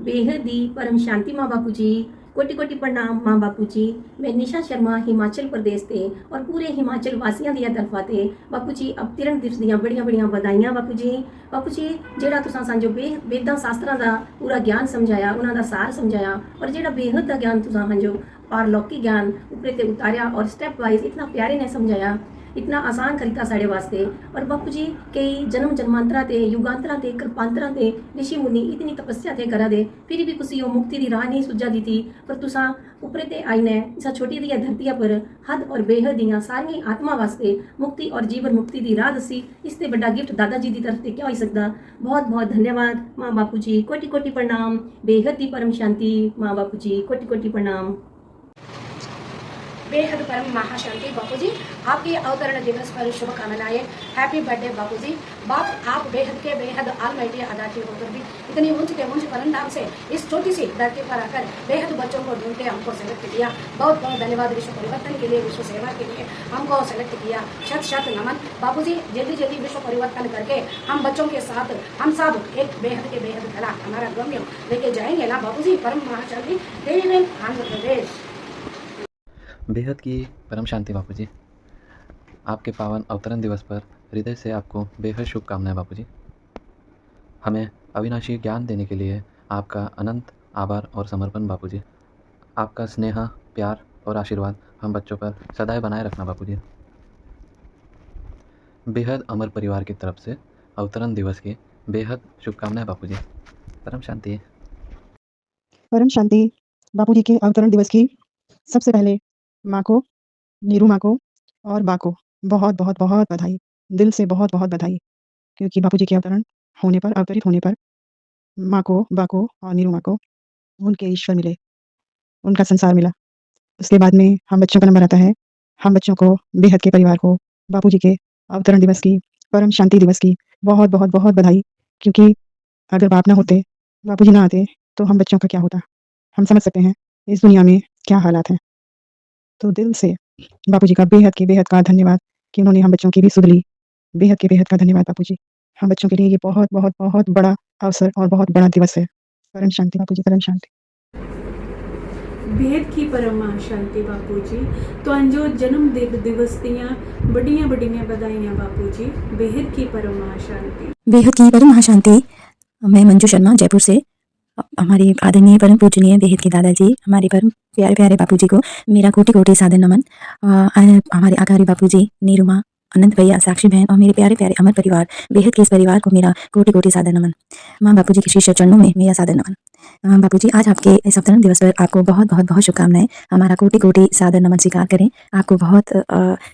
बेहद ही परम शांति माँ बापू जी। कोटि कोटि प्रणाम माँ बापू जी। मैं निशा शर्मा हिमाचल प्रदेश ते और पूरे हिमाचल वासियां दिया तरफा ते बापू जी अवतरण दिवस दियां बड़ियां बड़ियां बधाइयां बापू जी। बापू जी जेड़ा तुसां सांजो वेदां शास्त्रां दा पूरा ज्ञान समझाया, उन्हां दा सार समझाया और जेड़ा बेहद दा ज्ञान तुसां सांजो पारलौकिक ज्ञान उपरे ते उतारिया और स्टेप वाइज इतना प्यारे ने समझाया, इतना आसान करिता साढ़े वास्ते। और बापू जी कई जन्म जन्मांतरा ते युगांतरा ते कृपांतरा ते ऋषि मुनि इतनी तपस्या थे करा दे, फिर भी कुछ मुक्ति की राह नहीं सुझा दी थी। पर तुसा उपरे ते आई ने इसा छोटी दी धरती पर हद और बेहद दियां सारी आत्मा वास्ते मुक्ति और जीवन मुक्ति की राह दसी। इससे बड़ा गिफ्ट दादा जी की तरफ से क्या हो सकता। बहुत बहुत धन्यवाद माँ बापू जी। कोटि कोटि प्रणाम। बेहद ही परम शांति माँ बापू जी। कोटि कोटि प्रणाम। बेहद परम महाशांति बापू जी, आपके अवतरण दिवस पर शुभकामनाएं। हैप्पी बर्थडे बापू जी। बाप आप बेहद के बेहद आलमाइटी अदाती होकर भी इतनी ऊंच के ऊंच परिणाम से इस छोटी सी धरती पर आकर बेहद बच्चों को ढूंढ के हमको सेलेक्ट किया। बहुत बहुत धन्यवाद। विश्व परिवर्तन के लिए, विश्व सेवा के लिए हमको सेलेक्ट किया। शत शत नमन बापू जी। जल्दी जल्दी विश्व परिवर्तन करके हम बच्चों के साथ हम सब एक बेहद के बेहद कला हमारा गम्य लेके जाएंगे ना बापू जी। परम महाशांति। जय हिंद, आंध्र प्रदेश। बेहद की परम शांति बापू जी। आपके पावन अवतरण दिवस पर हृदय से आपको बेहद शुभकामनाएं बापू जी। हमें अविनाशी ज्ञान देने के लिए आपका अनंत आभार और समर्पण बापू जी। आपका स्नेह, प्यार और आशीर्वाद हम बच्चों पर सदैव बनाए रखना बापू जी। बेहद अमर परिवार की तरफ से अवतरण दिवस की बेहद शुभकामनाएं बापू जी। परम शांति। परम शांति बापू जी के अवतरण दिवस की सबसे पहले माँ को, नीरू माँ को और बा को बहुत बहुत बहुत बधाई। दिल से बहुत बहुत बधाई, क्योंकि बापू जी के अवतरित होने पर माँ को, बा को और नीरू माँ को उनके ईश्वर मिले, उनका संसार मिला। उसके बाद में हम बच्चों का नंबर आता है। हम बच्चों को, बेहद के परिवार को बापू जी के अवतरण दिवस की, परम शांति दिवस की बहुत बहुत बहुत बधाई। क्योंकि अगर बाप ना होते, बापू जी ना आते, तो हम बच्चों का क्या होता। हम समझ सकते हैं इस दुनिया में क्या हालात हैं। तो दिल से बापू जी का बेहद का धन्यवाद कि उन्होंने हम बच्चों की भी सुध ली। बेहद के बेहद का धन्यवाद बापू जी। हम बच्चों के लिए ये बहुत बहुत बहुत बड़ा अवसर और बहुत बड़ा दिवस है। परम शांति बापू जी, परम शांति। बेहद की परम शांति बापू जी। तो अंजो जन्म दिवस दियां बड़ियां बड़ियां बधाइयां बापू जी। बेहद की परम शांति। बेहद की परम महाशांति। मैं मंजू शर्मा जयपुर से। हमारे आदरणीय परम पूजनीय बेहद के दादाजी, हमारे परम प्यारे प्यारे बापूजी को मेरा कोटि कोटि सादर नमन। हमारे आचार्य बापूजी, नीरुमा, अनंत भैया, साक्षी बहन और मेरे प्यारे प्यारे अमर परिवार, बेहद के इस परिवार को मेरा कोटि कोटि सादर नमन। माँ बापूजी के शीश चरणों में मेरा सादर नमन। बापूजी, आज आपके इस अवतरण दिवस पर आपको बहुत बहुत बहुत शुभकामनाएं। हमारा कोटि कोटि सादर नमन स्वीकार करें। आपको बहुत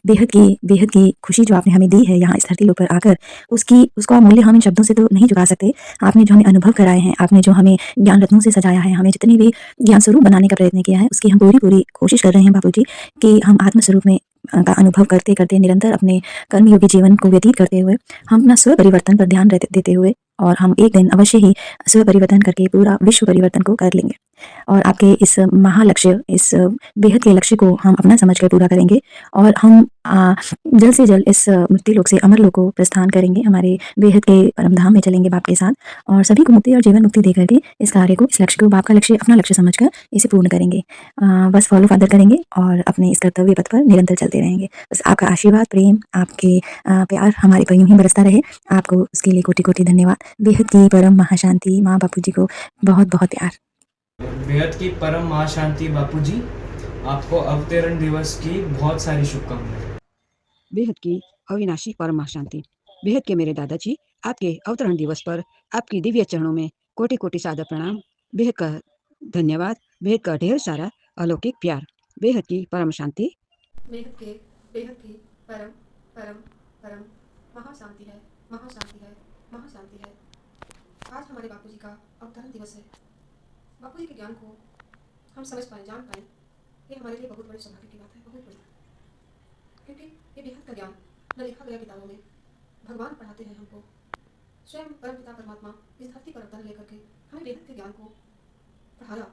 बेहद की खुशी जो आपने हमें दी है यहाँ इस धरती पर आकर, उसका मूल्य हम इन शब्दों से तो नहीं चुका सकते। आपने जो हमें अनुभव कराए हैं, आपने जो हमें ज्ञान रत्नों से सजाया है, हमें जितनी भी ज्ञान स्वरूप बनाने का प्रयत्न किया है, उसकी हम पूरी कोशिश कर रहे हैं बापू जी कि हम आत्म स्वरूप में का अनुभव करते करते निरंतर अपने कर्मयोगी जीवन को व्यतीत करते हुए हम अपना स्व परिवर्तन पर ध्यान देते हुए, और हम एक दिन अवश्य ही स्व परिवर्तन करके पूरा विश्व परिवर्तन को कर लेंगे। और आपके इस महालक्ष्य, इस बेहद के लक्ष्य को हम अपना समझकर पूरा करेंगे। और हम जल्द से जल्द इस मृत्यु लोक से अमर लोक को प्रस्थान करेंगे, हमारे बेहद के परमधाम में चलेंगे बाप के साथ, और सभी को मुक्ति और जीवन मुक्ति दे करके इस कार्य को, इस लक्ष्य को, बाप का लक्ष्य अपना लक्ष्य समझकर इसे पूर्ण करेंगे। बस फॉलो फादर करेंगे और अपने इस कर्तव्य पथ पर निरंतर चलते रहेंगे। बस आपका आशीर्वाद, प्रेम, आपके प्यार हमारे पर यूं ही बरसता रहे। आपको उसके लिए कोटि कोटि धन्यवाद। बेहद की परम महाशांति माँ बापू जी को बहुत बहुत प्यार। बेहद की परम महाशांति बापू जी, आपको अवतरण दिवस की बहुत सारी शुभकामनाएं। बेहद की अविनाशी परम शांति। बेहद के मेरे दादाजी, आपके अवतरण दिवस पर आपकी दिव्य चरणों में कोटि कोटि सादर प्रणाम। बेहद का धन्यवाद, बेहद का ढेर सारा अलौकिक प्यार। बेहद की परम शांति। बेहद की परम परम परम महाशांति है, महाशांति है, महाशांति है। आज हमारे बापू जी का अवतरण दिवस है। बापू जी के ज्ञान को हम समझ पाए, जान पाए, ये हमारे लिए बहुत बड़ी सौभाग्य की बात है, बहुत बड़ी। क्योंकि ये बेहद का ज्ञान न लिखा गया किताबों में, भगवान पढ़ाते हैं हमको। स्वयं परमपिता परमात्मा इस धरती पर अवतार लेकर के हमें बेहद के ज्ञान को पढ़ाया,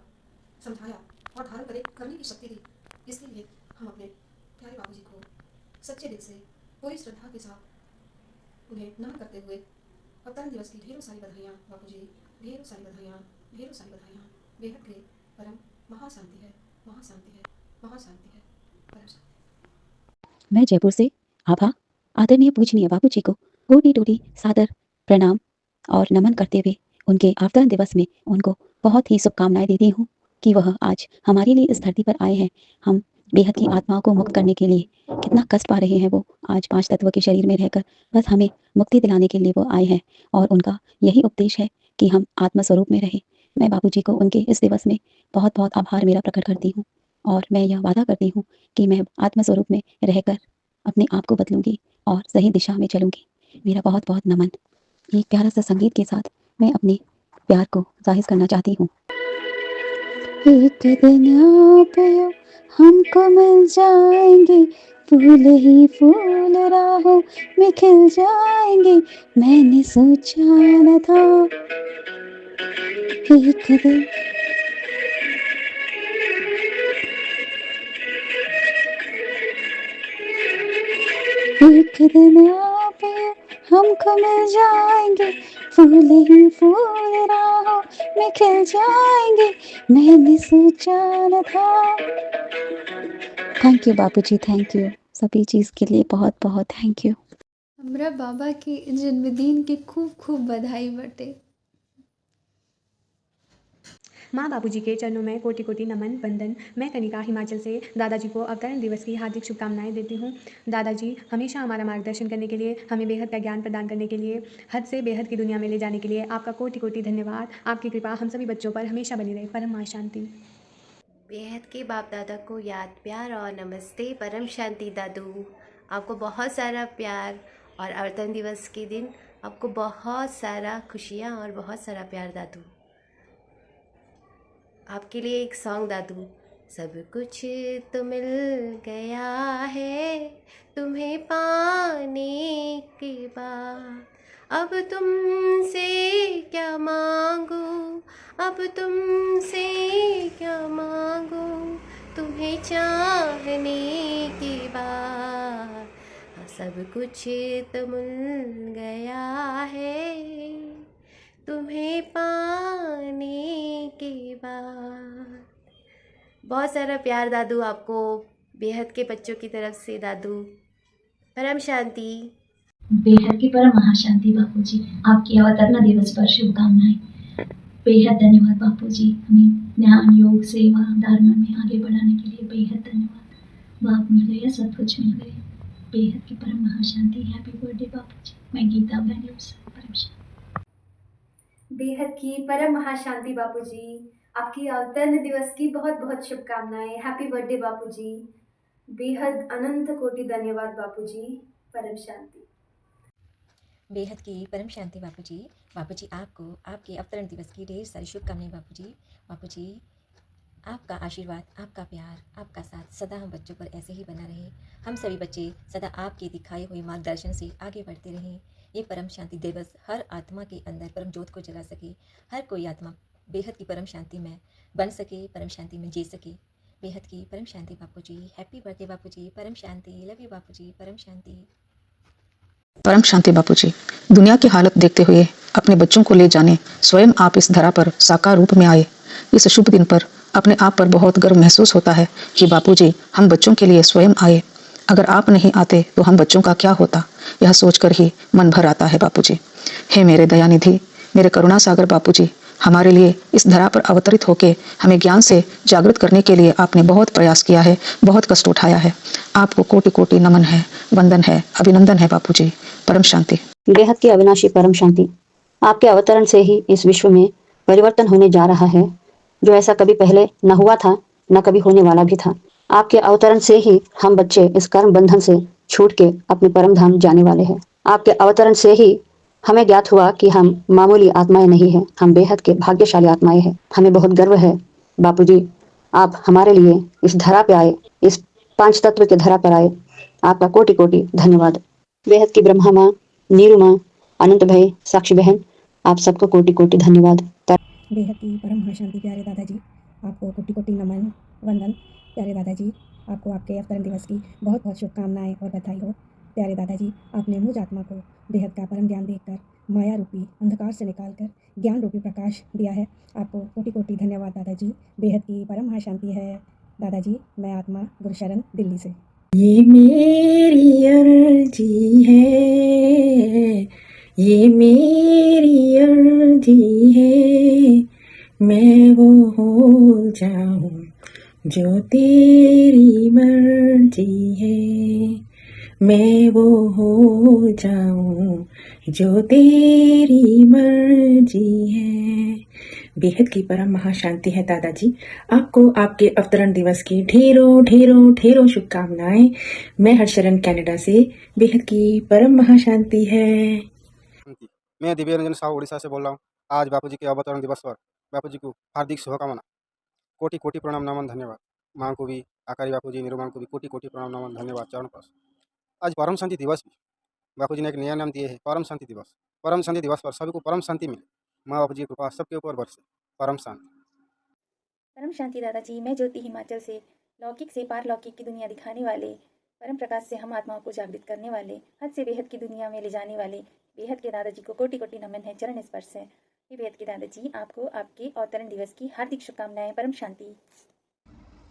समझाया और धारण करने की शक्ति दी। इसलिए हम अपने प्यारे बाबू जी को सच्चे दिल से, पूरी श्रद्धा के साथ उन्हें नमन करते हुए अवतरण दिवस की ढेरों सारी बधाइयाँ बापू जी, ढेरों सारी बधाइयाँ। ढेरों सारी बधाइयाँ। बेहद के परम महाशांति है, महाशांति है, महाशांति है, परम शांति। मैं जयपुर से आभा आदरणीय पूजनीय बापू जी को कोटि टूटी सादर प्रणाम और नमन करते हुए उनके अवतरण दिवस में उनको बहुत ही शुभकामनाएं देती हूँ कि वह आज हमारे लिए इस धरती पर आए हैं। हम बेहद की आत्माओं को मुक्त करने के लिए कितना कष्ट पा रहे हैं वो आज 5 तत्व के शरीर में रहकर, बस हमें मुक्ति दिलाने के लिए वो आए हैं और उनका यही उपदेश है कि हम आत्मस्वरूप में रहें। मैं बापू जी को उनके इस दिवस में बहुत बहुत आभार मेरा प्रकट करती हूँ और मैं यह वादा करती हूँ कि मैं आत्मस्वरूप में रहकर अपने आप को बदलूंगी और सही दिशा में चलूंगी। मेरा बहुत बहुत नमन। एक प्यारा सा संगीत के साथ मैं अपने प्यार को जाहिर करना चाहती हूँ। एक दिन आप यूं हमको मिल जाएंगे, फूल ही फूल राहों में खिल जाएंगे, मैंने सोचा न था एक दिन आप यूं हमको मिल जाएंगे, फूल ही फूल राहों में खिल जाएंगे, मैंने सोचा न था। Thank you Bapuji, thank you सभी चीज़ के लिए बहुत बहुत थैंक यू। हमरा बाबा के जन्मदिन के खूब खूब बधाई बटे। माँ बापूजी के चरणों में कोटि कोटि नमन वंदन। मैं कनिका हिमाचल से दादाजी को अवतरण दिवस की हार्दिक शुभकामनाएं देती हूँ। दादाजी हमेशा हमारा मार्गदर्शन करने के लिए, हमें बेहद का ज्ञान प्रदान करने के लिए, हद से बेहद की दुनिया में ले जाने के लिए आपका कोटि कोटि धन्यवाद। आपकी कृपा हम सभी बच्चों पर हमेशा बनी रहे। परम माँ शांति। बेहद के बाप दादा को याद प्यार और नमस्ते। परम शांति दादू, आपको बहुत सारा प्यार और अवतरण दिवस के दिन आपको बहुत सारा खुशियाँ और बहुत सारा प्यार दादू। आपके लिए एक सॉन्ग दादू। सब कुछ तो मिल गया है तुम्हें पाने के बाद, अब तुमसे क्या मांगूं, अब तुमसे क्या मांगूं, तुम्हें चाहने के बाद। सब कुछ तो मिल गया है तुम्हें पाने के बाद। बहुत सारा प्यार दादू आपको बेहद के बच्चों की तरफ से दादू। परम शांति। बेहद की परम महाशांति बापूजी, आपकी अवतरण दिवस पर शुभकामनाएं। बेहद धन्यवाद बापूजी, हमें ज्ञान योग सेवा धर्म में आगे बढ़ाने के लिए बेहद धन्यवाद। बाप मिल गया, सब कुछ मिल गया। बेहद की परम महाशांति। हैप्पी बर्थडे बापूजी। मैं गीता बेंगलुरु से। परम शांति। बेहद की परम महाशांति बापूजी, आपकी अवतरण दिवस की बहुत बहुत शुभकामनाएं। हैप्पी बर्थडे बापूजी। बेहद अनंत कोटि धन्यवाद बापूजी। परम शांति। बेहद की परम शांति बापूजी। बापूजी आपको आपके अवतरण दिवस की ढेर सारी शुभकामनाएं बापूजी। बापूजी आपका आशीर्वाद, आपका प्यार, आपका साथ सदा हम बच्चों पर ऐसे ही बना रहे। हम सभी बच्चे सदा आपके दिखाए हुए मार्गदर्शन से आगे बढ़ते रहें। ये परम शांति दिवस हर आत्मा के अंदर परम ज्योत को जला सके। हर कोई आत्मा बेहद की परम शांति में बन सके, परम शांति में जी सके। बेहद की परम शांति बापूजी। हैप्पी बर्थडे बापूजी। परम शांति। लव यू बापूजी। परम शांति। परम शांति बापूजी, दुनिया की हालत देखते हुए अपने बच्चों को ले जाने स्वयं आप इस धरा पर साकार रूप में आए। इस शुभ दिन पर अपने आप पर बहुत गर्व महसूस होता है कि बापूजी हम बच्चों के लिए स्वयं आए। अगर आप नहीं आते तो हम बच्चों का क्या होता, यह सोचकर ही मन भर आता है बापूजी। हे मेरे दयानिधि, मेरे करुणा सागर बापूजी, हमारे लिए इस धरा पर अवतरित होकर हमें ज्ञान से जागृत करने के लिए आपने बहुत प्रयास किया है, बहुत कष्ट उठाया है। आपको कोटि कोटि नमन है, वंदन है, अभिनंदन है बापूजी। परम शांति। बेहद की अविनाशी परम शांति, आपके अवतरण से ही इस विश्व में परिवर्तन होने जा रहा है, जो ऐसा कभी पहले न हुआ था, न कभी होने वाला भी था। आपके अवतरण से ही हम बच्चे इस कर्म बंधन से छूट के अपने परम धाम जाने वाले हैं। आपके अवतरण से ही हमें ज्ञात हुआ कि हम मामूली आत्माएं नहीं हैं, हम बेहद के भाग्यशाली आत्माएं हैं। हमें बहुत गर्व है बापूजी, आप हमारे लिए इस धरा पे आए, इस 5 तत्व के धरा पर आए। आपका कोटि कोटि धन्यवाद। बेहद की ब्रह्मा माँ, नीरू माँ, अनंत भाई, साक्षी बहन, आप सबको कोटि कोटि धन्यवाद। बेहद की परम महाशांति प्यारे दादाजी, आपको कोटि कोटि नमन वंदन। प्यारे दादाजी, आपको आपके अवतरण दिवस की बहुत बहुत शुभकामनाएं और बधाई हो। प्यारे दादाजी, आपने मुझ आत्मा को बेहद का परम ज्ञान देकर माया रूपी अंधकार से निकालकर ज्ञान रूपी प्रकाश दिया है। आपको कोटि कोटि धन्यवाद दादाजी। बेहद की परम महाशांति है दादाजी। मैं आत्मा गुरुशरण दिल्ली से। ये मेरी अर्जी है, ये मेरी अर्जी है, मैं वो हो जाऊं जो तेरी मर्जी है, मैं वो हो जाऊं जो तेरी मर्जी है। बेहद की परम महाशांति है दादाजी। आपको आपके अवतरण दिवस की ढेरों ढेरों ढेरों शुभकामनाएं। मैं हर्षरन कनाडा से। बेहद की परम महाशांति है। मैं दिव्य रंजन साहू उड़ीसा से बोल रहा हूँ। आज बापूजी के अवतरण दिवस पर बापूजी को हार्दिक शुभकामना, कोटि कोटि प्रणाम नमन धन्यवाद। माँ को भी, आकारी बापूजी, नीरू माँ को भी कोटि कोटि प्रणाम नमन धन्यवाद चरण पास। आज परम शांति दिवस भी बापूजी ने एक नया नाम दिए है, परम शांति दिवस। परम शांति दिवस पर सभी को परम शांति मिले। माँ बापूजी की कृपा सबके ऊपर बरसे। परम शांति। परम शांति दादाजी, मैं ज्योति हिमाचल से। लौकिक से पारलौकिक की दुनिया दिखाने वाले, परम प्रकाश से हम आत्माओं को जागृत करने वाले, हद से बेहद की दुनिया में ले जाने वाले बेहद के दादाजी को कोटि कोटि नमन है, चरण स्पर्श है। ये बेहद के दादाजी, आपको आपके अवतरण दिवस की हार्दिक शुभकामनाएं। परम शांति।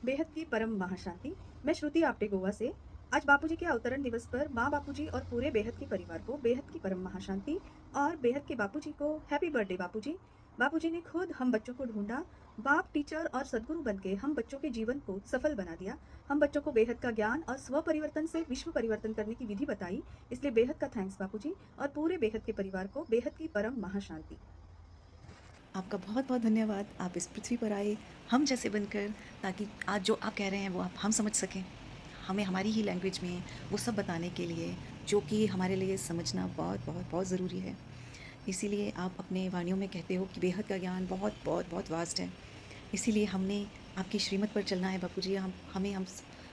बेहद की परम महाशांति। मैं श्रुति आपटे गोवा से। आज बापूजी के अवतरण दिवस पर माँ बापूजी और पूरे बेहद के परिवार को बेहद की परम महाशांति और बेहद के बापूजी को हैप्पी बर्थडे बापूजी। बापूजी ने खुद हम बच्चों को ढूंढा, बाप, टीचर और सदगुरु बनके हम बच्चों के जीवन को सफल बना दिया। हम बच्चों को बेहद का ज्ञान और स्व परिवर्तन से विश्व परिवर्तन करने की विधि बताई। इसलिए बेहद का थैंक्स बापूजी और पूरे बेहद के परिवार को बेहद की परम महाशांति। आपका बहुत बहुत धन्यवाद। आप इस पृथ्वी पर आए हम जैसे बनकर, ताकि आज जो आप कह रहे हैं वो हम समझ सकें। हमें हमारी ही लैंग्वेज में वो सब बताने के लिए, जो कि हमारे लिए समझना बहुत बहुत बहुत ज़रूरी है। इसीलिए आप अपने वाणियों में कहते हो कि बेहद का ज्ञान बहुत बहुत बहुत वास्ट है। इसीलिए हमने आपकी श्रीमत पर चलना है बापूजी। हम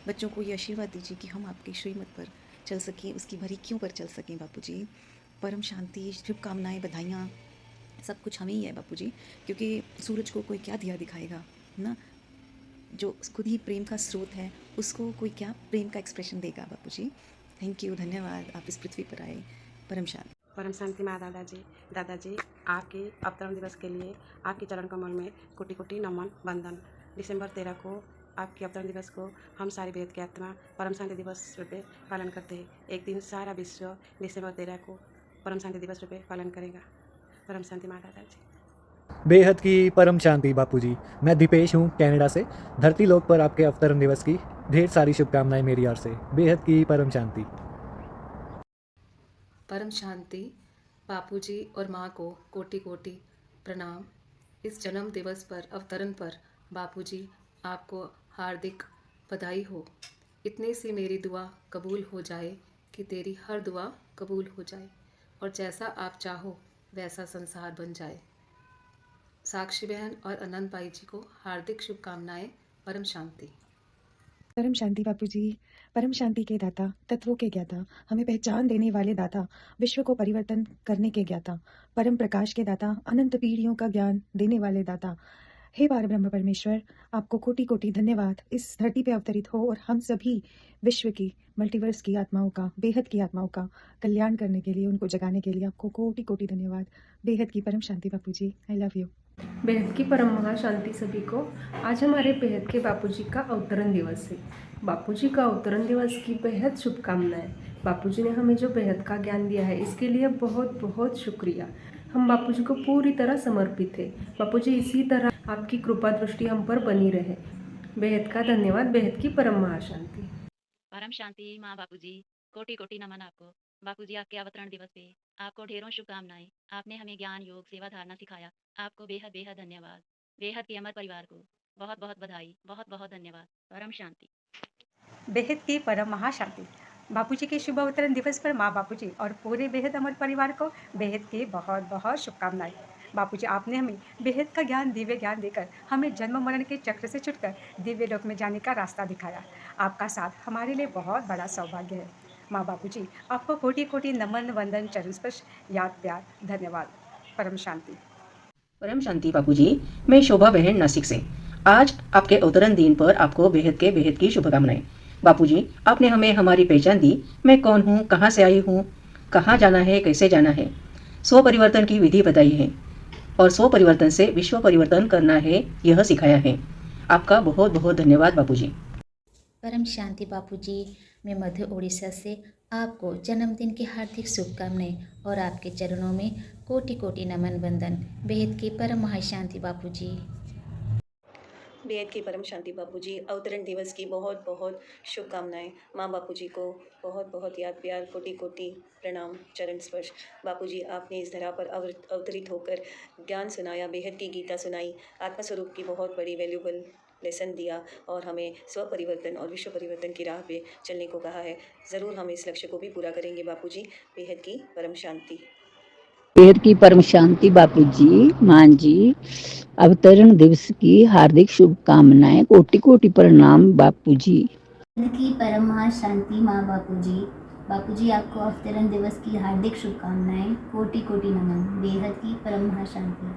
बच्चों को ये आशीर्वाद दीजिए कि हम आपकी श्रीमत पर चल सकें, उसकी बारीकियों पर चल सकें बापूजी। परम शांति, शुभकामनाएं, बधाइयाँ, सब कुछ हमें ही है बापूजी, क्योंकि सूरज को कोई क्या दिया दिखाएगा ना, जो खुद ही प्रेम का स्रोत है उसको कोई क्या प्रेम का एक्सप्रेशन देगा बापूजी। थैंक यू, धन्यवाद, आप इस पृथ्वी पर आए। परम शांति। परम शांति माँ दादाजी, आपके अवतरण दिवस के लिए आपके चरण कमल में कोटि कोटि नमन वंदन। दिसंबर 13 को आपके अवतरण दिवस को हम सारे वेद की आत्मा परम शांति दिवस रूपे पालन करते हैं। एक दिन सारा विश्व दिसंबर 13 को परम शांति दिवस रूपे पालन करेगा। परम शांति माँ दादाजी। बेहद की परम शांति बापूजी। मैं दीपेश हूँ कनाडा से। धरती लोक पर आपके अवतरण दिवस की ढेर सारी शुभकामनाएं मेरी ओर से। बेहद की परम शांति। परम शांति बापूजी और माँ को कोटि कोटि प्रणाम। इस जन्म दिवस पर, अवतरण पर बापूजी आपको हार्दिक बधाई हो। इतने सी मेरी दुआ कबूल हो जाए कि तेरी हर दुआ कबूल हो जाए और जैसा आप चाहो वैसा संसार बन जाए। साक्षी बहन और अनंत भाई जी को हार्दिक शुभकामनाएं। परम शांति। परम शांति बापूजी। परम शांति के दाता, तत्वों के ज्ञाता, हमें पहचान देने वाले दाता, विश्व को परिवर्तन करने के ज्ञाता, परम प्रकाश के दाता, अनंत पीढ़ियों का ज्ञान देने वाले दाता, हे पार ब्रह्म परमेश्वर, आपको कोटि कोटि धन्यवाद। इस धरती पे अवतरित हो और हम सभी विश्व की, मल्टीवर्स की आत्माओं का, बेहद की आत्माओं का कल्याण करने के लिए, उनको जगाने के लिए आपको कोटि कोटि धन्यवाद। बेहद की परम शांति बापूजी। I love you. बेहद की परम महाशांति सभी को। आज हमारे बेहद के बापूजी का अवतरण दिवस है। बापूजी का अवतरण दिवस की बेहद शुभकामनाएं। बापूजी ने हमें जो बेहद का ज्ञान दिया है इसके लिए बहुत बहुत शुक्रिया। हम बापूजी को पूरी तरह समर्पित है। बापूजी इसी तरह आपकी कृपा दृष्टि हम पर बनी रहे। बेहद का धन्यवाद। बेहद की परम महाशांति। परम शांति माँ बापूजी, कोटि कोटि नमन आपको। बापूजी, आपके अवतरण दिवस पे आपको ढेरों शुभकामनाएं। आपने हमें ज्ञान, योग, सेवा, धारणा सिखाया। आपको बेहद बेहद धन्यवाद। बेहद के अमर परिवार को बहुत बहुत बधाई, बहुत बहुत धन्यवाद। परम शांति। बेहद की परम महाशांति। बापूजी के शुभ अवतरण दिवस पर माँ बापूजी और पूरे बेहद अमर परिवार को बेहद की बहुत बहुत शुभकामनाएं। बापूजी, आपने हमें बेहद का ज्ञान, दिव्य ज्ञान देकर हमें जन्म मरण के चक्र से छुटकर दिव्य लोक में जाने का रास्ता दिखाया। आपका साथ हमारे लिए बहुत बड़ा सौभाग्य है। माँ बापूजी, आपको कोटि कोटि नमन वंदन, चरण स्पर्श, याद प्यार, धन्यवाद। परम शांति। परम शांति बापूजी। मैं शोभा बहन नासिक से। आज आपके अवतरण दिन पर आपको बेहद की शुभकामनाएं। बापूजी, आपने हमें हमारी पहचान दी। मैं कौन हूँ, कहाँ से आई हूँ, कहाँ जाना है, कैसे जाना है। स्व परिवर्तन की विधि बताई है और स्व परिवर्तन से विश्व परिवर्तन करना है, यह सिखाया है। आपका बहुत बहुत धन्यवाद बापूजी। परम शांति बापूजी, मैं मध्य उड़ीसा से आपको जन्मदिन की हार्दिक शुभकामनाएं और आपके चरणों में कोटि कोटि नमन वंदन। बेहद के परम महाशांति बापूजी। बेहद की परम शांति बापूजी, अवतरण दिवस की बहुत बहुत शुभकामनाएं। माँ बापूजी को बहुत बहुत याद प्यार, कोटि कोटि प्रणाम, चरण स्पर्श। बापूजी, आपने इस धरा पर अवतरित होकर ज्ञान सुनाया, बेहद की गीता सुनाई, आत्मस्वरूप की बहुत बड़ी वैल्यूबल लेसन दिया और हमें स्व परिवर्तन और विश्व परिवर्तन की राह पे चलने को कहा है। ज़रूर हम इस लक्ष्य को भी पूरा करेंगे बापूजी। बेहद की परम शांति। बेहद की परम शांति बापूजी, माँ जी, अवतरण दिवस की हार्दिक शुभकामनाएं, कोटि कोटि प्रणाम बापूजी। बेहद की परम महाशांति माँ बापूजी। बापूजी, आपको अवतरण दिवस की हार्दिक शुभकामनाएं, कोटि कोटि नमन। बेहद की परम महाशांति।